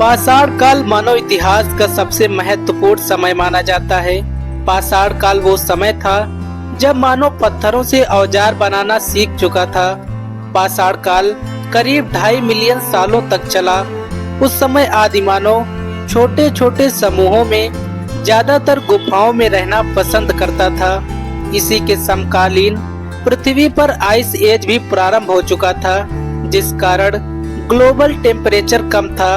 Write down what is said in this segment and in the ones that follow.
पाषाण काल मानव इतिहास का सबसे महत्वपूर्ण समय माना जाता है। पाषाण काल वो समय था जब मानव पत्थरों से औजार बनाना सीख चुका था। पाषाण काल करीब 2.5 मिलियन सालों तक चला। उस समय आदि मानव छोटे छोटे समूहों में ज्यादातर गुफाओं में रहना पसंद करता था। इसी के समकालीन पृथ्वी पर आइस एज भी प्रारंभ हो चुका था, जिस कारण ग्लोबल टेम्परेचर कम था।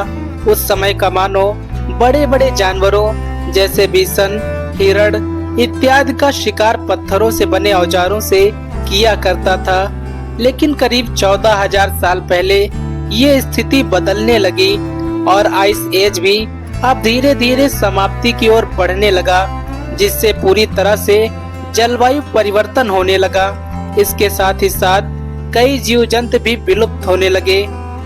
उस समय का मानव बड़े बड़े जानवरों जैसे बिसन, हिरण इत्यादि का शिकार पत्थरों से बने औजारों से किया करता था। लेकिन करीब 14,000 साल पहले ये स्थिति बदलने लगी और आइस एज भी अब धीरे धीरे समाप्ति की ओर बढ़ने लगा, जिससे पूरी तरह से जलवायु परिवर्तन होने लगा। इसके साथ ही साथ कई जीव जंतु भी विलुप्त होने लगे।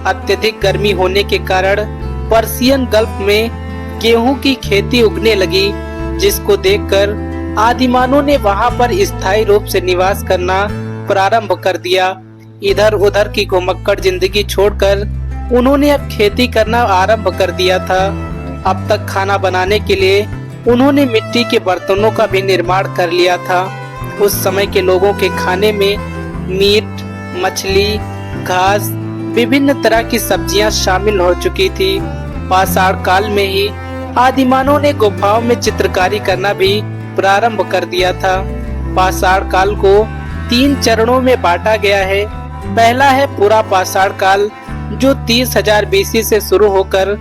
अत्यधिक गर्मी होने के कारण पर्शियन गल्फ में गेहूं की खेती उगने लगी, जिसको देखकर आदिमानव ने वहां पर स्थायी रूप से निवास करना प्रारंभ कर दिया। इधर उधर की घुमक्कड़ जिंदगी छोड़कर उन्होंने अब खेती करना आरंभ कर दिया था। अब तक खाना बनाने के लिए उन्होंने मिट्टी के बर्तनों का भी निर्माण कर लिया था। उस समय के लोगों के खाने में मीट, मछली, घास, विभिन्न तरह की सब्जियां शामिल हो चुकी थी। पाषाण काल में ही आदिमानव ने गुफाओं में चित्रकारी करना भी प्रारंभ कर दिया था। पाषाण काल को 3 चरणों में बांटा गया है। पहला है पूरा पाषाण काल, जो 30,000 बीसी से शुरू होकर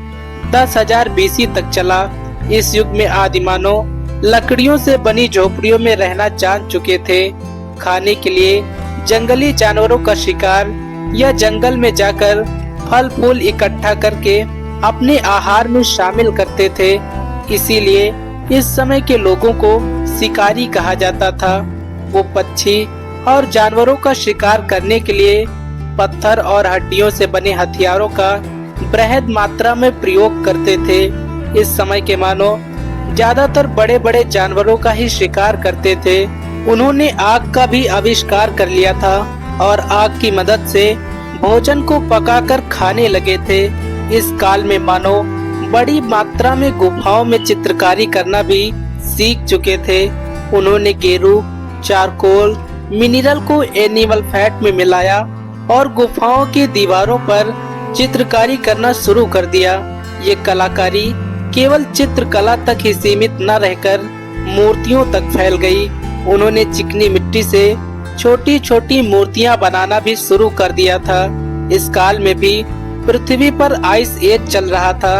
10,000 बीसी तक चला। इस युग में आदिमानव लकड़ियों से बनी झोपड़ियों में रहना जान चुके थे। खाने के लिए जंगली जानवरों का शिकार या जंगल में जाकर फल फूल इकट्ठा करके अपने आहार में शामिल करते थे। इसीलिए इस समय के लोगों को शिकारी कहा जाता था। वो पक्षी और जानवरों का शिकार करने के लिए पत्थर और हड्डियों से बने हथियारों का बृहद मात्रा में प्रयोग करते थे। इस समय के मानव ज्यादातर बड़े बड़े जानवरों का ही शिकार करते थे। उन्होंने आग का भी आविष्कार कर लिया था और आग की मदद से भोजन को पकाकर खाने लगे थे। इस काल में मानव बड़ी मात्रा में गुफाओं में चित्रकारी करना भी सीख चुके थे। उन्होंने गेरू, चारकोल, मिनरल को एनिमल फैट में मिलाया और गुफाओं की दीवारों पर चित्रकारी करना शुरू कर दिया। ये कलाकारी केवल चित्रकला तक ही सीमित न रहकर मूर्तियों तक फैल गई। उन्होंने चिकनी मिट्टी से छोटी छोटी मूर्तियां बनाना भी शुरू कर दिया था। इस काल में भी पृथ्वी पर आइस एज चल रहा था।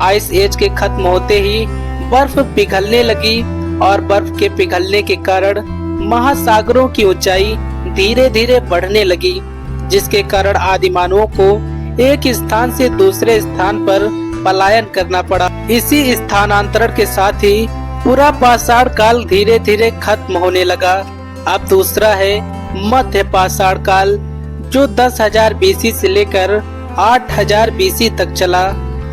आइस एज के खत्म होते ही बर्फ पिघलने लगी और बर्फ के पिघलने के कारण महासागरों की ऊंचाई धीरे धीरे बढ़ने लगी, जिसके कारण आदि मानवों को एक स्थान से दूसरे स्थान पर पलायन करना पड़ा। इसी स्थानांतरण के साथ ही पूरा पाषाण काल धीरे धीरे खत्म होने लगा। अब दूसरा है मध्य पाषाण काल, जो 10,000 बीसी से लेकर 8,000 बीसी तक चला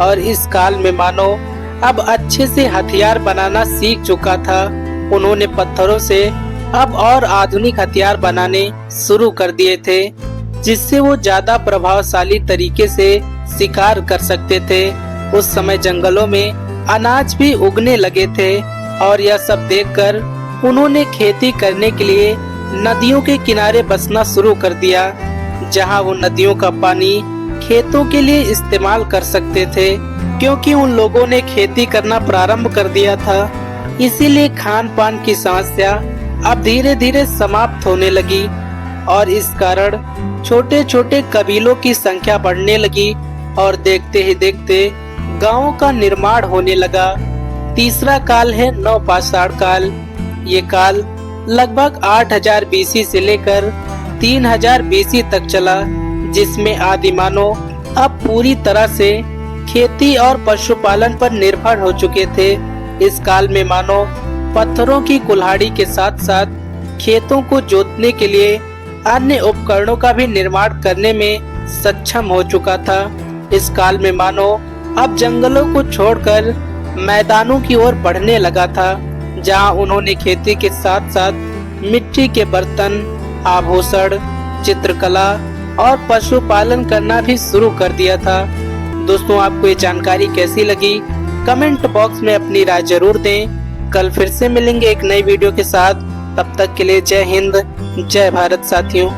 और इस काल में मानव अब अच्छे से हथियार बनाना सीख चुका था। उन्होंने पत्थरों से अब और आधुनिक हथियार बनाने शुरू कर दिए थे, जिससे वो ज्यादा प्रभावशाली तरीके से शिकार कर सकते थे। उस समय जंगलों में अनाज भी उगने लगे थे और यह सब देखकर उन्होंने खेती करने के लिए नदियों के किनारे बसना शुरू कर दिया, जहां वो नदियों का पानी खेतों के लिए इस्तेमाल कर सकते थे। क्योंकि उन लोगों ने खेती करना प्रारंभ कर दिया था, इसीलिए खान पान की समस्या अब धीरे धीरे समाप्त होने लगी और इस कारण छोटे छोटे कबीलों की संख्या बढ़ने लगी और देखते ही देखते गांवों का निर्माण होने लगा। तीसरा काल है नवपाषाण काल। ये काल लगभग 8,000 बीसी से लेकर 3,000 बीसी तक चला, जिसमें आदि मानव अब पूरी तरह से खेती और पशुपालन पर निर्भर हो चुके थे। इस काल में मानव पत्थरों की कुल्हाड़ी के साथ साथ खेतों को जोतने के लिए अन्य उपकरणों का भी निर्माण करने में सक्षम हो चुका था। इस काल में मानव अब जंगलों को छोड़कर मैदानों की ओर बढ़ने लगा था, जहां उन्होंने खेती के साथ साथ मिट्टी के बर्तन, आभूषण, चित्रकला और पशुपालन करना भी शुरू कर दिया था। दोस्तों आपको ये जानकारी कैसी लगी कमेंट बॉक्स में अपनी राय जरूर दें। कल फिर से मिलेंगे एक नई वीडियो के साथ, तब तक के लिए जय हिंद जय भारत साथियों।